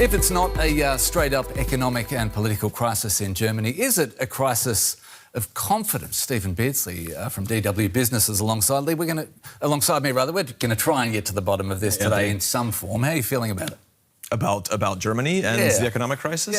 If it's not a straight-up economic and political crisis in Germany, is it a crisis of confidence? Stephen Beardsley from DW Business is alongside me. We're going to try and get to the bottom of this today in some form. How are you feeling about it? About Germany and the economic crisis?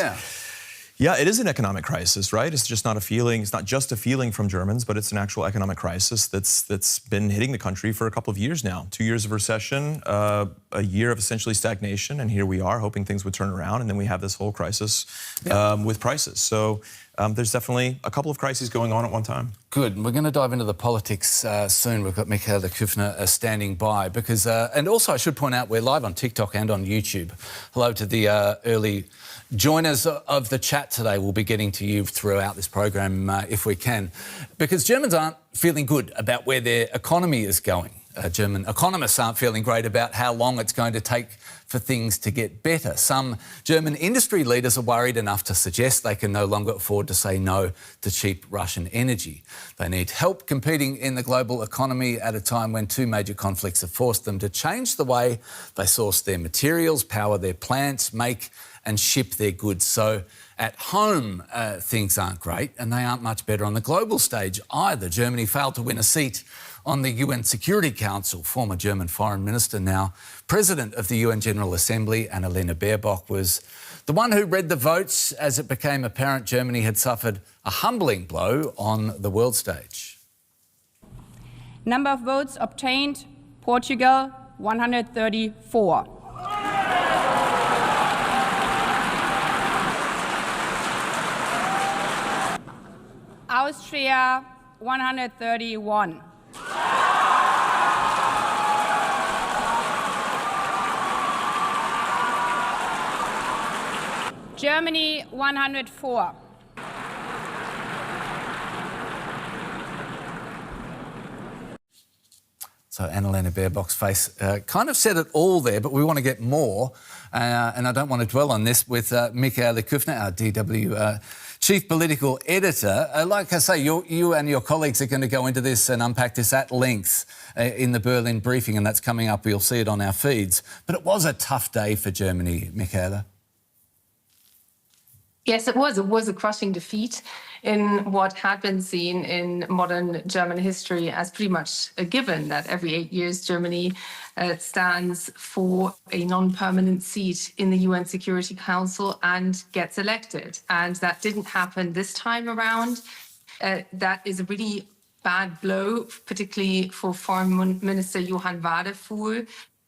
Yeah, it is an economic crisis, right? It's just not a feeling. It's not just a feeling from Germans, but it's an actual economic crisis that's been hitting the country for a couple of years now. 2 years of recession, a year of essentially stagnation, and here we are hoping things would turn around, and then we have this whole crisis with prices. So there's definitely a couple of crises going on at one time. Good. We're going to dive into the politics soon. We've got Michaela Kufner standing by because, and also I should point out, we're live on TikTok and on YouTube. Hello to the early joiners of the chat today. We'll be getting to you throughout this program if we can, because Germans aren't feeling good about where their economy is going. German economists aren't feeling great about how long it's going to take for things to get better. Some German industry leaders are worried enough to suggest they can no longer afford to say no to cheap Russian energy. They need help competing in the global economy at a time when two major conflicts have forced them to change the way they source their materials, power their plants, make and ship their goods. So at home, things aren't great, and they aren't much better on the global stage either. Germany failed to win a seat on the UN Security Council. Former German Foreign Minister, now President of the UN General Assembly, Annalena Baerbock, was the one who read the votes as it became apparent Germany had suffered a humbling blow on the world stage. Number of votes obtained, Portugal, 134. Austria, 131. Germany, 104. So Annalena Baerbock's face kind of said it all there, but we want to get more. And I don't want to dwell on this with Michaela Kufner, our DW Chief Political Editor. Like I say, you and your colleagues are going to go into this and unpack this at length in the Berlin briefing, and that's coming up. You'll see it on our feeds. But it was a tough day for Germany, Michaela. Yes, it was. It was a crushing defeat in what had been seen in modern German history as pretty much a given, that every 8 years Germany stands for a non-permanent seat in the UN Security Council and gets elected. And that didn't happen this time around. That is a really bad blow, particularly for Foreign Minister Johann Wadefuhl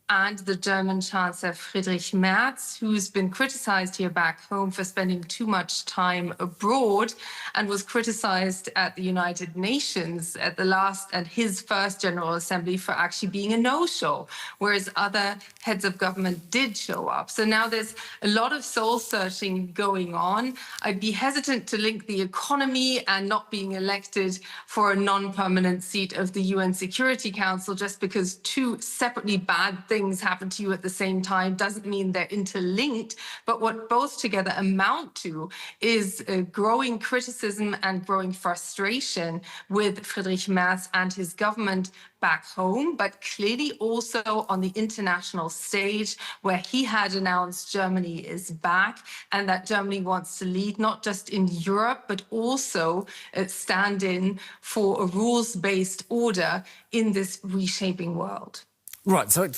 and the German Chancellor Friedrich Merz, who's been criticized here back home for spending too much time abroad and was criticized at the United Nations at the last and his first General Assembly for actually being a no-show, whereas other heads of government did show up. So now there's a lot of soul-searching going on. I'd be hesitant to link the economy and not being elected for a non-permanent seat of the UN Security Council just because two separately bad things happen to you at the same time doesn't mean they're interlinked, but what both together amount to is growing criticism and growing frustration with Friedrich Merz and his government back home, but clearly also on the international stage where he had announced Germany is back and that Germany wants to lead not just in Europe, but also stand in for a rules-based order in this reshaping world. Right, so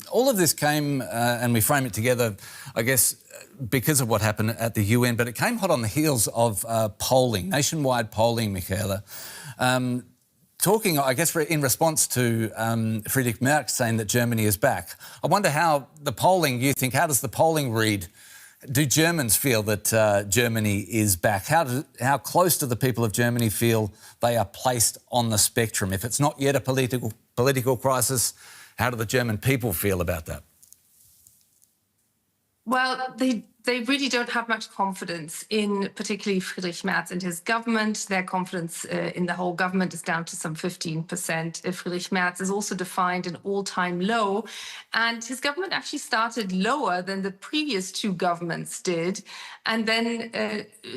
all of this came, and we frame it together, I guess, because of what happened at the UN, but it came hot on the heels of polling, nationwide polling, Michaela. Talking, I guess, in response to Friedrich Merz saying that Germany is back. I wonder how the polling, you think, how does the polling read? Do Germans feel that Germany is back? How close do the people of Germany feel they are placed on the spectrum? If it's not yet a political crisis, how do the German people feel about that? Well, they they really don't have much confidence in particularly Friedrich Merz and his government. Their confidence in the whole government is down to some 15%. Friedrich Merz is also defined an all-time low, and his government actually started lower than the previous two governments did, and then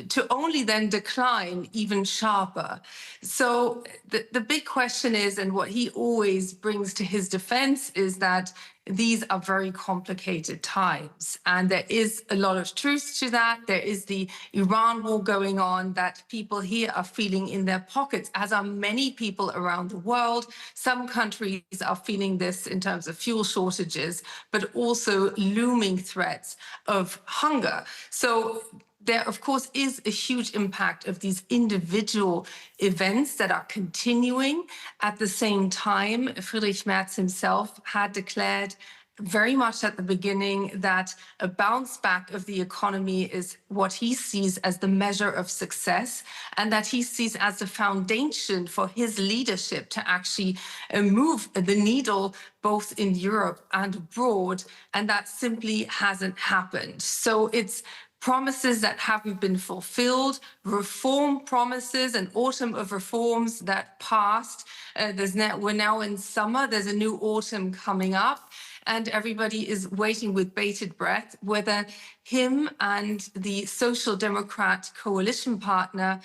to only then decline even sharper. So the big question is, and what he always brings to his defense is that these are very complicated times. And there is a lot of truth to that. There is the Iran war going on that people here are feeling in their pockets, as are many people around the world. Some countries are feeling this in terms of fuel shortages, but also looming threats of hunger. So there, of course, is a huge impact of these individual events that are continuing. At the same time, Friedrich Merz himself had declared very much at the beginning that a bounce back of the economy is what he sees as the measure of success, and that he sees as the foundation for his leadership to actually move the needle both in Europe and abroad. And that simply hasn't happened. So it's promises that haven't been fulfilled, reform promises, an autumn of reforms that passed. We're now in summer, there's a new autumn coming up, and everybody is waiting with bated breath whether him and the Social Democrat coalition partner,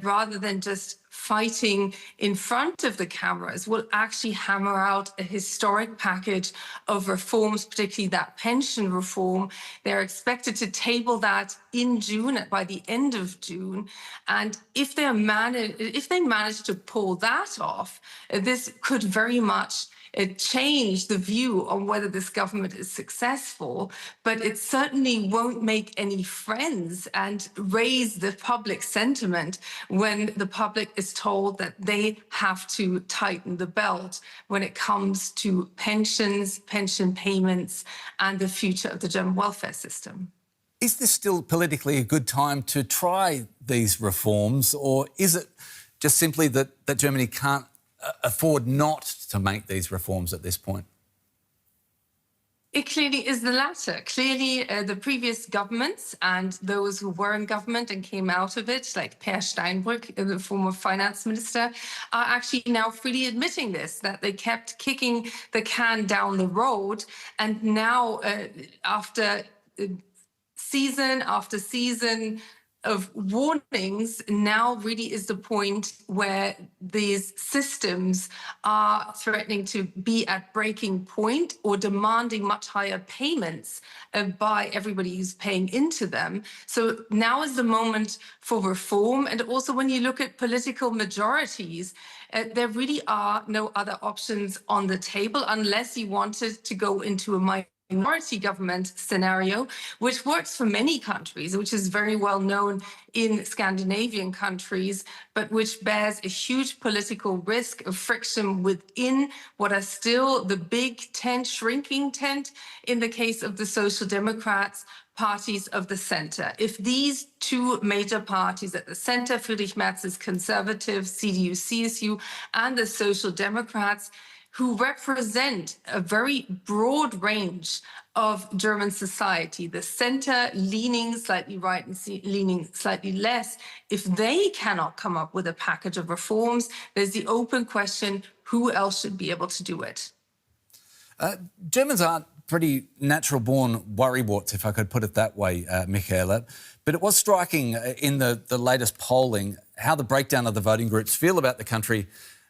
rather than just fighting in front of the cameras, will actually hammer out a historic package of reforms, particularly that pension reform. They're expected to table that in June, by the end of June. And if they manage to pull that off, this could very much change the view on whether this government is successful, but it certainly won't make any friends and raise the public sentiment when the public is told that they have to tighten the belt when it comes to pensions, pension payments, and the future of the German welfare system. Is this still politically a good time to try these reforms, or is it just simply that Germany can't afford not to make these reforms at this point? It clearly is the latter. Clearly, the previous governments and those who were in government and came out of it, like Per Steinbrück, the former finance minister, are actually now freely admitting this, that they kept kicking the can down the road. And now, after season after season of warnings, now really is the point where these systems are threatening to be at breaking point or demanding much higher payments by everybody who's paying into them. So now is the moment for reform. And also when you look at political majorities, there really are no other options on the table unless you wanted to go into a minority government scenario, which works for many countries, which is very well known in Scandinavian countries, but which bears a huge political risk of friction within what are still the big tent, shrinking tent, in the case of the Social Democrats, parties of the center. If these two major parties at the center, Friedrich Merz's Conservatives, CDU, CSU, and the Social Democrats, who represent a very broad range of German society, the center leaning slightly right and leaning slightly less, if they cannot come up with a package of reforms, there's the open question, who else should be able to do it? Germans aren't pretty natural-born worrywarts, if I could put it that way, Michaela. But it was striking in the latest polling how the breakdown of the voting groups feel about the country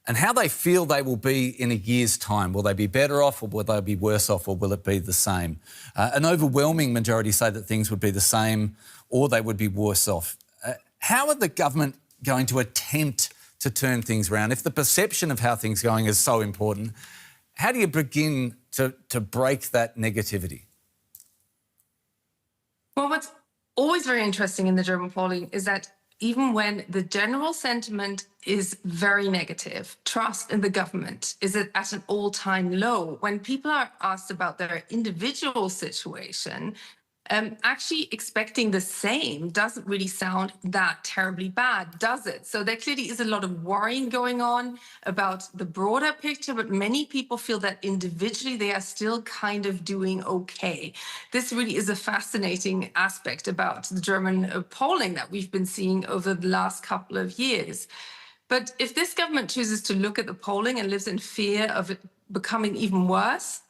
and how they feel they will be in a year's time. Will they be better off, or will they be worse off, or will it be the same? An overwhelming majority say that things would be the same or they would be worse off. How are the government going to attempt to turn things around? If the perception of how things are going is so important, how do you begin to break that negativity? Well, what's always very interesting in the German polling is that even when the general sentiment is very negative, trust in the government is at an all-time low. When people are asked about their individual situation, actually expecting the same doesn't really sound that terribly bad, does it? So there clearly is a lot of worrying going on about the broader picture, but many people feel that individually they are still kind of doing okay. This really is a fascinating aspect about the German polling that we've been seeing over the last couple of years. But if this government chooses to look at the polling and lives in fear of it becoming even worse,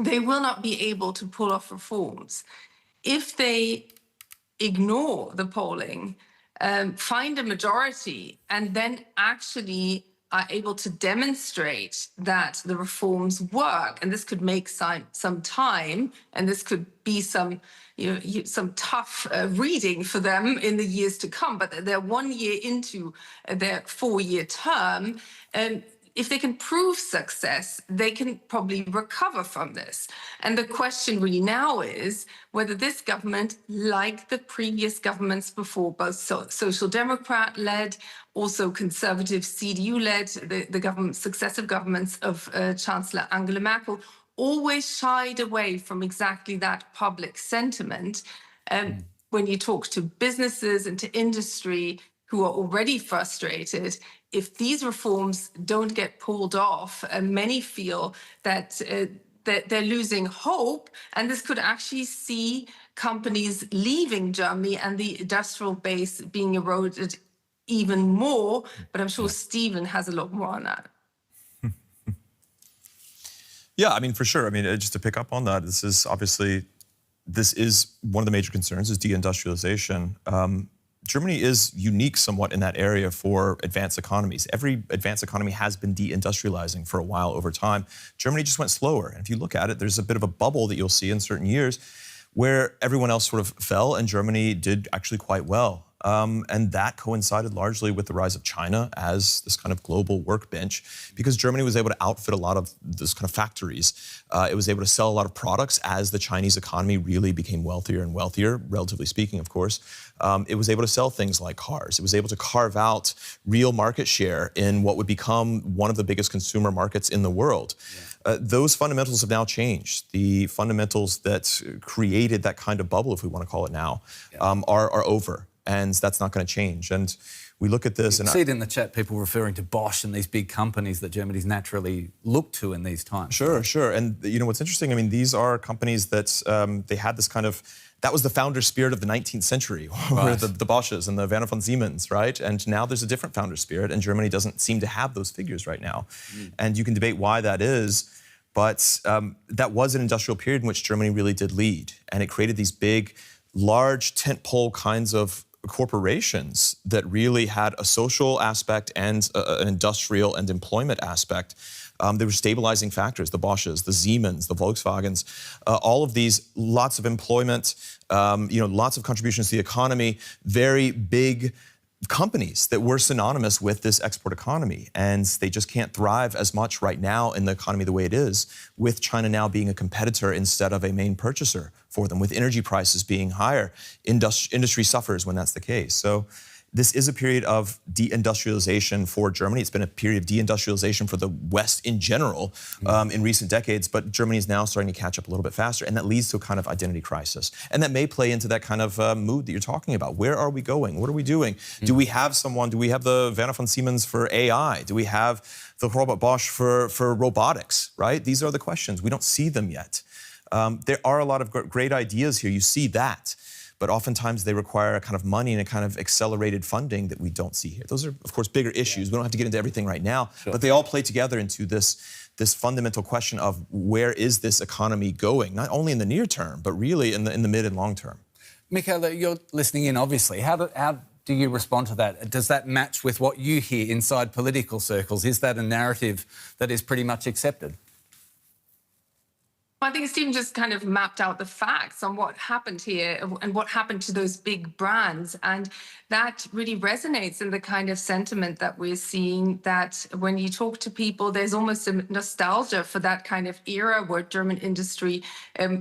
they will not be able to pull off reforms. If they ignore the polling, find a majority, and then actually are able to demonstrate that the reforms work, and this could make some time, and this could be some tough reading for them in the years to come, but they're 1 year into their 4-year term, and if they can prove success, they can probably recover from this. And the question really now is whether this government, like the previous governments before, both Social Democrat-led, also conservative CDU-led, the government, successive governments of Chancellor Angela Merkel, always shied away from exactly that public sentiment. When you talk to businesses and to industry who are already frustrated, if these reforms don't get pulled off, many feel that they're losing hope, and this could actually see companies leaving Germany and the industrial base being eroded even more. But I'm sure Stephen has a lot more on that. Yeah, I mean, for sure. I mean, just to pick up on that, this is one of the major concerns is de-industrialization. Germany is unique somewhat in that area for advanced economies. Every advanced economy has been de-industrializing for a while over time. Germany just went slower. And if you look at it, there's a bit of a bubble that you'll see in certain years where everyone else sort of fell and Germany did actually quite well. And that coincided largely with the rise of China as this kind of global workbench, because Germany was able to outfit a lot of this kind of factories. It was able to sell a lot of products as the Chinese economy really became wealthier and wealthier, relatively speaking, of course. It was able to sell things like cars. It was able to carve out real market share in what would become one of the biggest consumer markets in the world. Yeah. Those fundamentals have now changed. The fundamentals that created that kind of bubble, if we want to call it now, are over. And that's not going to change. And we look at this, you see it in the chat, people referring to Bosch and these big companies that Germany's naturally looked to in these times. Sure, sure. And you know what's interesting? I mean, these are companies that they had this kind of, that was the founder spirit of the 19th century, right. the Bosches and the Werner von Siemens, right? And now there's a different founder spirit, and Germany doesn't seem to have those figures right now. And you can debate why that is, but that was an industrial period in which Germany really did lead, and it created these big, large tentpole kinds of corporations that really had a social aspect and an industrial and employment aspect. They were stabilizing factors, the Bosches, the Siemens, the Volkswagens, all of these, lots of employment, lots of contributions to the economy, very big companies that were synonymous with this export economy. And they just can't thrive as much right now in the economy the way it is, with China now being a competitor instead of a main purchaser for them, with energy prices being higher. Industry suffers when that's the case. So this is a period of de-industrialization for Germany. It's been a period of de-industrialization for the West in general in recent decades, but Germany is now starting to catch up a little bit faster, and that leads to a kind of identity crisis. And that may play into that kind of mood that you're talking about. Where are we going? What are we doing? Do we have the Werner von Siemens for AI? Do we have the Robert Bosch for robotics, right? These are the questions. We don't see them yet. There are a lot of great ideas here. You see that. But oftentimes they require a kind of money and a kind of accelerated funding that we don't see here. Those are, of course, bigger issues. We don't have to get into everything right now, but they all play together into this fundamental question of where is this economy going, not only in the near term, but really in the mid and long term. Michaela, you're listening in, obviously. How do you respond to that? Does that match with what you hear inside political circles? Is that a narrative that is pretty much accepted? I think Stephen just kind of mapped out the facts on what happened here and what happened to those big brands. And that really resonates in the kind of sentiment that we're seeing, that when you talk to people, there's almost a nostalgia for that kind of era where German industry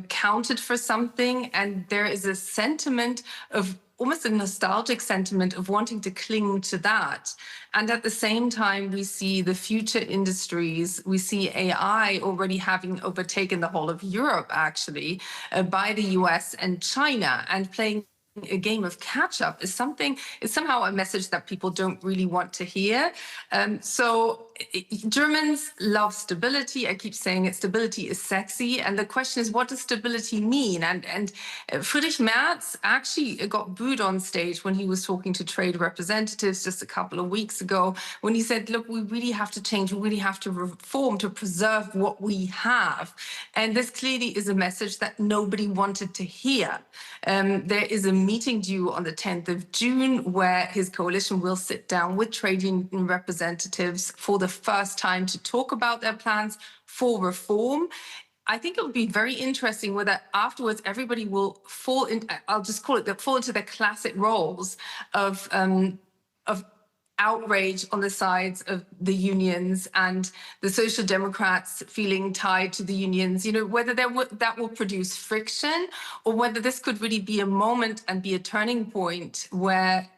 counted for something. And there is a sentiment of almost a nostalgic sentiment of wanting to cling to that. And at the same time, we see the future industries, we see AI already having overtaken the whole of Europe, actually, by the US and China, and playing a game of catch up is somehow a message that people don't really want to hear. Germans love stability. I keep saying it, stability is sexy. And the question is, what does stability mean? And Friedrich Merz actually got booed on stage when he was talking to trade representatives just a couple of weeks ago, when he said, look, we really have to change, we really have to reform to preserve what we have. And this clearly is a message that nobody wanted to hear. There is a meeting due on the 10th of June where his coalition will sit down with trade union representatives for the first time to talk about their plans for reform. I think it would be very interesting whether afterwards everybody will fall in, I'll just call it, fall into their classic roles of outrage on the sides of the unions and the Social Democrats feeling tied to the unions, whether that will produce friction, or whether this could really be a moment and be a turning point where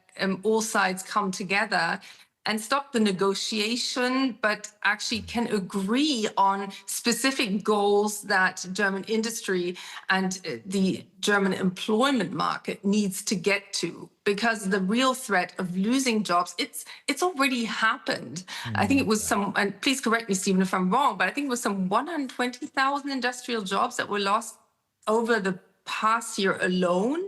all sides come together and stop the negotiation, but actually can agree on specific goals that German industry and the German employment market needs to get to. Because the real threat of losing jobs, it's already happened. I think it was and please correct me, Stephen, if I'm wrong, but I think it was some 120,000 industrial jobs that were lost over the past year alone.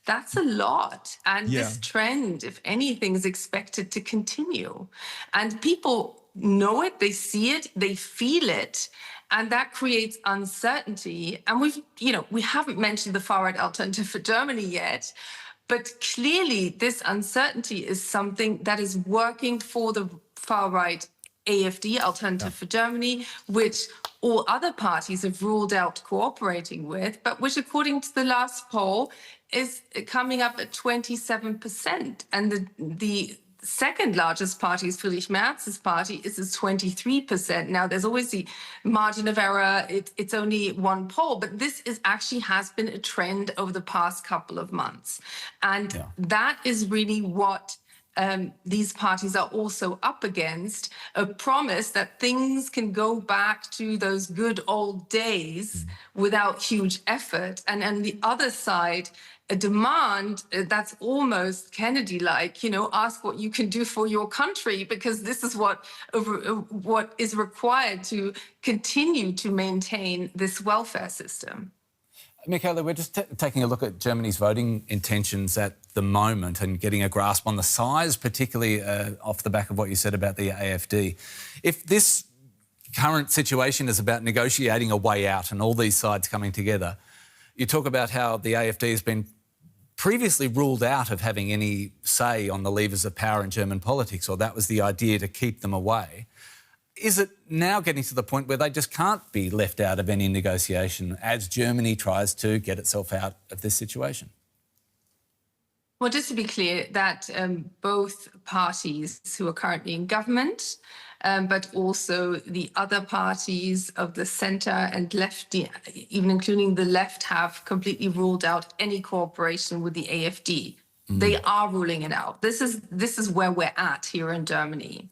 That's a lot. And this trend, if anything, is expected to continue. And people know it, they see it, they feel it. And that creates uncertainty. And we haven't mentioned the far-right Alternative for Germany yet. But clearly, this uncertainty is something that is working for the far-right AfD, Alternative for Germany, which all other parties have ruled out cooperating with, but which, according to the last poll, is coming up at 27%. And the second largest party is Friedrich Merz's party, is at 23%. Now, there's always the margin of error. It's only one poll, but this actually has been a trend over the past couple of months. And that is really what these parties are also up against, a promise that things can go back to those good old days without huge effort. And on the other side, a demand that's almost Kennedy-like, ask what you can do for your country, because this is what is required to continue to maintain this welfare system. Michaela, we're just taking a look at Germany's voting intentions at the moment and getting a grasp on the size, particularly off the back of what you said about the AfD. If this current situation is about negotiating a way out and all these sides coming together, you talk about how the AfD has been previously ruled out of having any say on the levers of power in German politics, or that was the idea to keep them away. Is it now getting to the point where they just can't be left out of any negotiation as Germany tries to get itself out of this situation? Well, just to be clear, that both parties who are currently in government, but also the other parties of the centre and left, even including the left, have completely ruled out any cooperation with the AfD. They are ruling it out. This is where we're at here in Germany.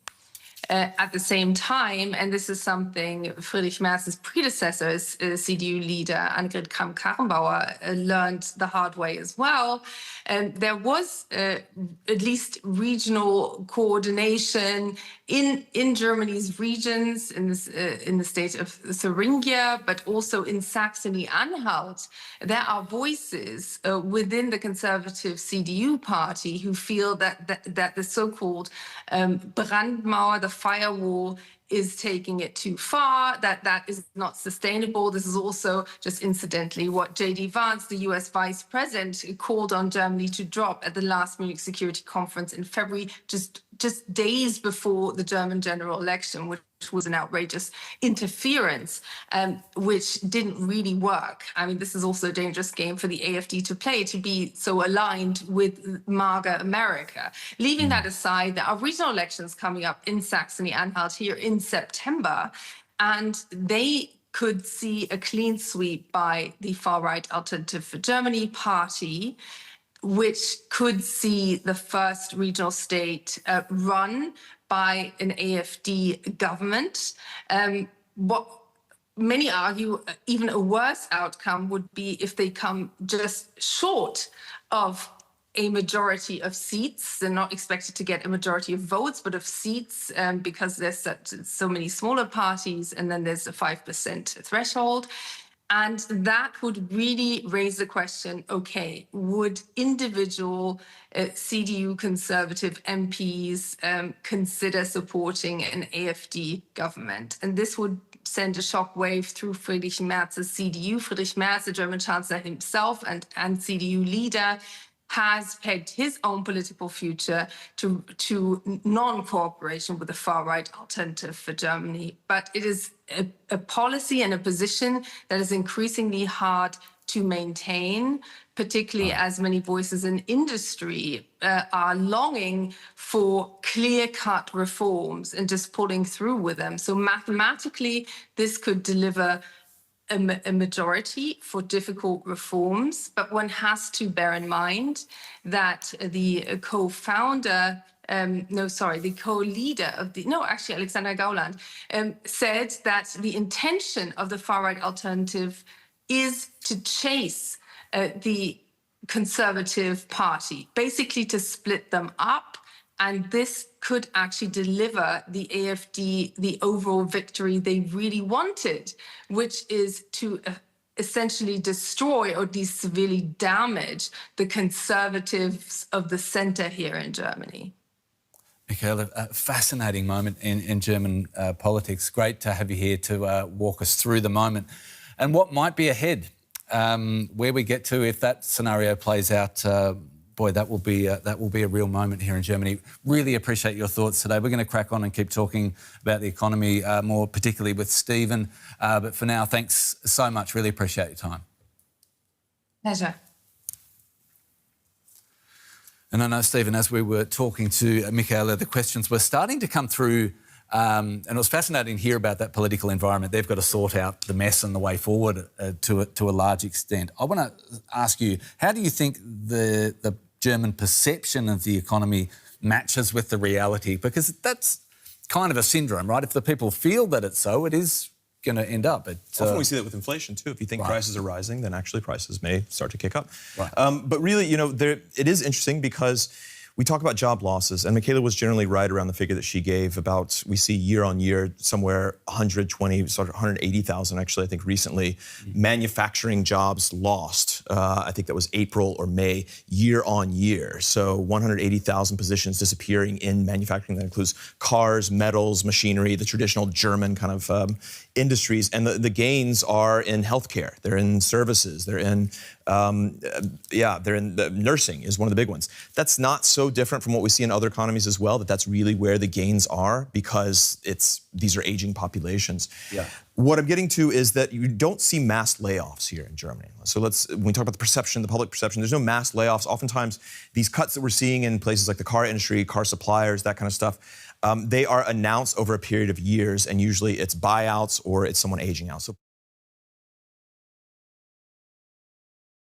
At the same time, and this is something Friedrich Merz's predecessor as CDU leader Annegret Kramp-Karrenbauer learned the hard way as well. There was at least regional coordination in Germany's regions, in the state of Thuringia, but also in Saxony-Anhalt. There are voices within the conservative CDU party who feel that the so-called Brandmauer, the firewall, is taking it too far, that is not sustainable. This is also, just incidentally, what J.D. Vance, the US vice president, called on Germany to drop at the last Munich Security Conference in February, just days before the German general election, which was an outrageous interference, which didn't really work. I mean, this is also a dangerous game for the AfD to play, to be so aligned with MAGA America. Leaving that aside, there are regional elections coming up in Saxony-Anhalt here in September, and they could see a clean sweep by the far-right Alternative for Germany party, which could see the first regional state run by an AfD government. What many argue even a worse outcome would be if they come just short of a majority of seats. They're not expected to get a majority of votes, but of seats, because there's so many smaller parties, and then there's a 5% threshold. And that would really raise the question, okay, would individual CDU conservative MPs consider supporting an AfD government? And this would send a shockwave through Friedrich Merz's CDU. Friedrich Merz, the German chancellor himself and CDU leader, has pegged his own political future to non-cooperation with the far-right Alternative for Germany. But it is a policy and a position that is increasingly hard to maintain, particularly as many voices in industry are longing for clear-cut reforms and just pulling through with them. So mathematically, this could deliver a majority for difficult reforms, but one has to bear in mind that the co-leader of Alexander Gauland, said that the intention of the far-right alternative is to chase the Conservative Party, basically to split them up. And this could actually deliver the AfD the overall victory they really wanted, which is to essentially destroy or at least severely damage the conservatives of the center here in Germany. Michaela, a fascinating moment in German politics. Great to have you here to walk us through the moment and what might be ahead, where we get to if that scenario plays out. Boy, that will be a real moment here in Germany. Really appreciate your thoughts today. We're going to crack on and keep talking about the economy more particularly with Stephen. But for now, thanks so much. Really appreciate your time. Pleasure. And I know, Stephen, as we were talking to Michaela, the questions were starting to come through. And it was fascinating to hear about that political environment. They've got to sort out the mess and the way forward to a large extent. I want to ask you, how do you think the German perception of the economy matches with the reality? Because that's kind of a syndrome, right? If the people feel that it's so, it is going to end up. Often we see that with inflation too. If you think prices are rising, then actually prices may start to kick up. Right. But really, it is interesting because we talk about job losses, and Michaela was generally right around the figure that she gave about, we see year on year somewhere 120, sort of 180,000 actually, I think recently, manufacturing jobs lost. I think that was April or May, year on year. So 180,000 positions disappearing in manufacturing. That includes cars, metals, machinery, the traditional German kind of industries. And the gains are in healthcare, they're in services, they're in nursing is one of the big ones. That's not so different from what we see in other economies as well, that's really where the gains are because these are aging populations. Yeah. What I'm getting to is that you don't see mass layoffs here in Germany. So when we talk about the perception, the public perception, there's no mass layoffs. Oftentimes, these cuts that we're seeing in places like the car industry, car suppliers, that kind of stuff, they are announced over a period of years, and usually it's buyouts or it's someone aging out. So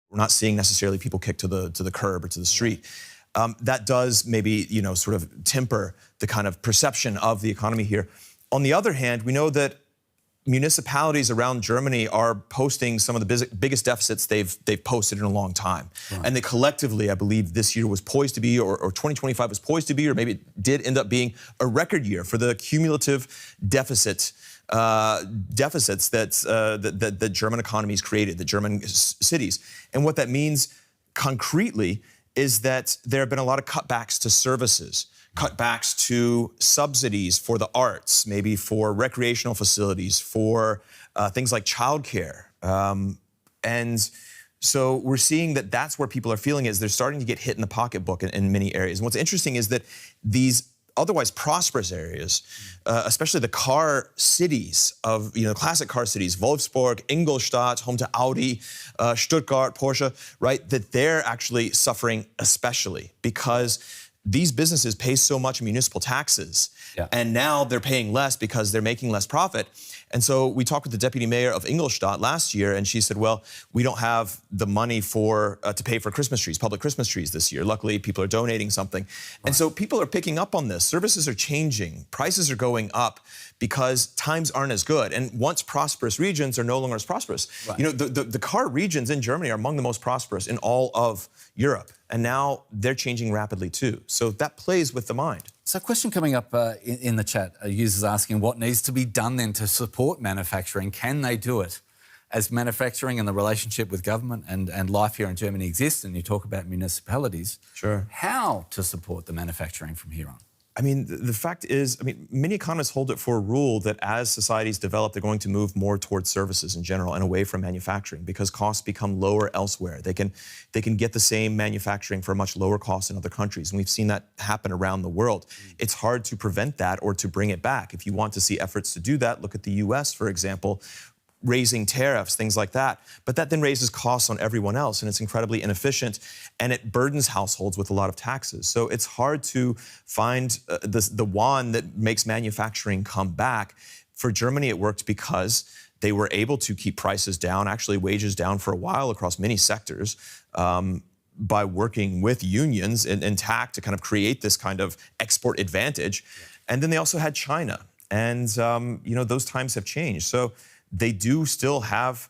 we're not seeing necessarily people kicked to the curb or to the street. That does maybe, sort of temper the kind of perception of the economy here. On the other hand, we know that municipalities around Germany are posting some of the biggest deficits they've posted in a long time. Right. And they collectively, I believe this year was poised to be, or 2025 was poised to be, or maybe it did end up being a record year for the cumulative deficits that the German economy's created, the German cities. And what that means concretely is that there have been a lot of cutbacks to services, cutbacks to subsidies for the arts, maybe for recreational facilities, for things like childcare. And so we're seeing that that's where people are feeling it, is they're starting to get hit in the pocketbook in many areas. And what's interesting is that these otherwise prosperous areas, especially the car cities of, classic car cities, Wolfsburg, Ingolstadt, home to Audi, Stuttgart, Porsche, right, that they're actually suffering especially because these businesses pay so much municipal taxes, and now they're paying less because they're making less profit. And so we talked with the deputy mayor of Ingolstadt last year, and she said, well, we don't have the money to pay for Christmas trees, public Christmas trees this year. Luckily, people are donating something. Right. And so people are picking up on this. Services are changing. Prices are going up because times aren't as good. And once prosperous regions are no longer as prosperous. Right. You know, the car regions in Germany are among the most prosperous in all of Europe. And now they're changing rapidly too. So that plays with the mind. So a question coming up in the chat, users asking what needs to be done then to support manufacturing. Can they do it? As manufacturing and the relationship with government and life here in Germany exists, and you talk about municipalities, sure, how to support the manufacturing from here on? I mean, the fact is, I mean, many economists hold it for a rule that as societies develop, they're going to move more towards services in general and away from manufacturing because costs become lower elsewhere. They can get the same manufacturing for a much lower cost in other countries, and we've seen that happen around the world. It's hard to prevent that or to bring it back. If you want to see efforts to do that, look at the US, for example, raising tariffs, things like that. But that then raises costs on everyone else, and it's incredibly inefficient, and it burdens households with a lot of taxes. So it's hard to find the wand that makes manufacturing come back. For Germany, it worked because they were able to keep prices down, actually wages down for a while across many sectors, by working with unions and TAC to kind of create this kind of export advantage. Yeah. And then they also had China. And, you know, those times have changed. So they do still have,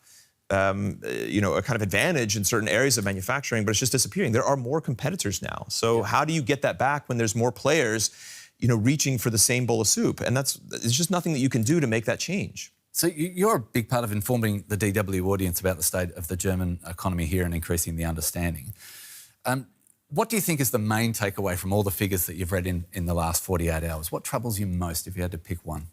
you know, a kind of advantage in certain areas of manufacturing, but it's just disappearing. There are more competitors now. So how do you get that back when there's more players, you know, reaching for the same bowl of soup? And it's just nothing that you can do to make that change. So you're a big part of informing the DW audience about the state of the German economy here and increasing the understanding. What do you think is the main takeaway from all the figures that you've read in the last 48 hours? What troubles you most if you had to pick one?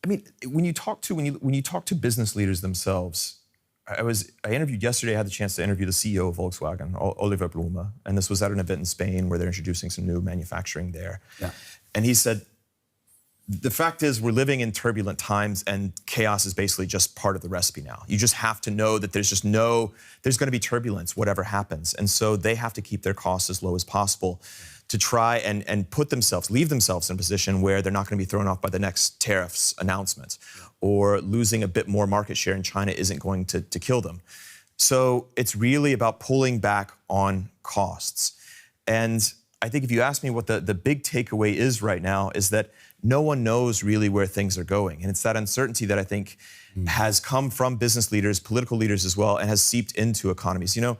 I mean, when you talk to business leaders themselves, I interviewed yesterday. I had the chance to interview the CEO of Volkswagen, Oliver Blume, and this was at an event in Spain where they're introducing some new manufacturing there. Yeah. And he said, the fact is we're living in turbulent times and chaos is basically just part of the recipe now. You just have to know that there's going to be turbulence, whatever happens. And so they have to keep their costs as low as possible to try and leave themselves in a position where they're not going to be thrown off by the next tariffs announcement, or losing a bit more market share in China isn't going to kill them. So it's really about pulling back on costs. And I think if you ask me what the big takeaway is right now is that no one knows really where things are going. And it's that uncertainty that I think has come from business leaders, political leaders as well, and has seeped into economies. You know,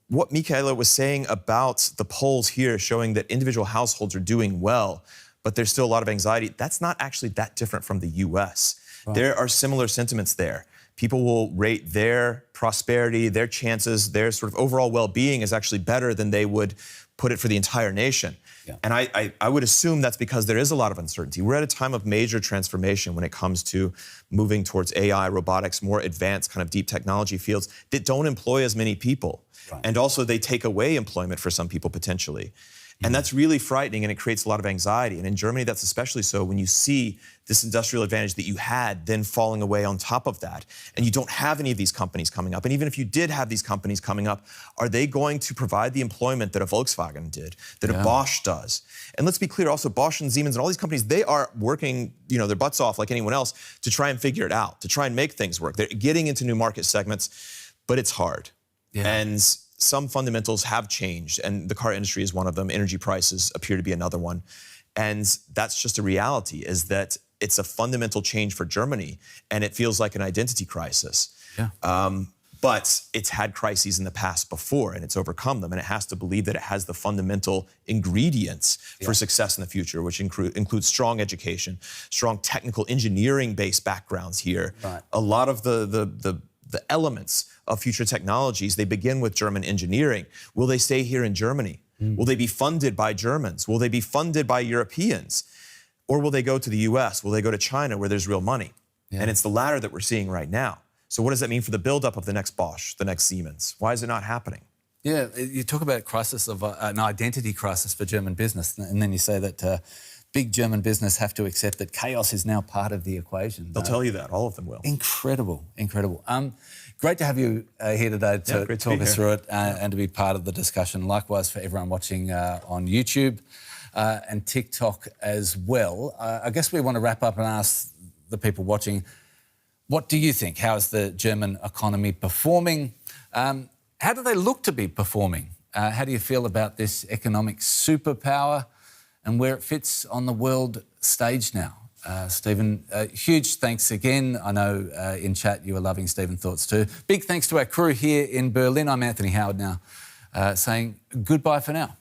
what Michaela was saying about the polls here showing that individual households are doing well, but there's still a lot of anxiety, that's not actually that different from the US. Wow. There are similar sentiments there. People will rate their prosperity, their chances, their sort of overall well-being is actually better than they would put it for the entire nation. Yeah. And I would assume that's because there is a lot of uncertainty. We're at a time of major transformation when it comes to moving towards AI, robotics, more advanced kind of deep technology fields that don't employ as many people. Right. And also they take away employment for some people potentially. And that's really frightening, and it creates a lot of anxiety. And in Germany, that's especially so when you see this industrial advantage that you had then falling away on top of that. And you don't have any of these companies coming up. And even if you did have these companies coming up, are they going to provide the employment that a Volkswagen did, that a Bosch does? And let's be clear, also Bosch and Siemens and all these companies, they are working, you know, their butts off like anyone else to try and figure it out, to try and make things work. They're getting into new market segments, but it's hard. Yeah. And some fundamentals have changed, and the car industry is one of them. Energy prices appear to be another one. And that's just a reality, is that it's a fundamental change for Germany, and it feels like an identity crisis. Yeah. But it's had crises in the past before, and it's overcome them, and it has to believe that it has the fundamental ingredients for success in the future, which includes strong education, strong technical engineering-based backgrounds here. Right. A lot of the elements of future technologies, they begin with German engineering. Will they stay here in Germany? Will they be funded by Germans? Will they be funded by Europeans? Or will they go to the US? Will they go to China where there's real money? Yeah. And it's the latter that we're seeing right now. So what does that mean for the buildup of the next Bosch, the next Siemens? Why is it not happening? Yeah, you talk about a crisis of an identity crisis for German business, and then you say that big German business have to accept that chaos is now part of the equation. They'll tell you that. All of them will. Incredible, incredible. Great to have you here today to talk us through it and to be part of the discussion. Likewise for everyone watching on YouTube and TikTok as well. I guess we want to wrap up and ask the people watching, what do you think? How is the German economy performing? How do they look to be performing? How do you feel about this economic superpower and where it fits on the world stage now? Stephen, huge thanks again. I know in chat you were loving Stephen's thoughts too. Big thanks to our crew here in Berlin. I'm Anthony Howard now, saying goodbye for now.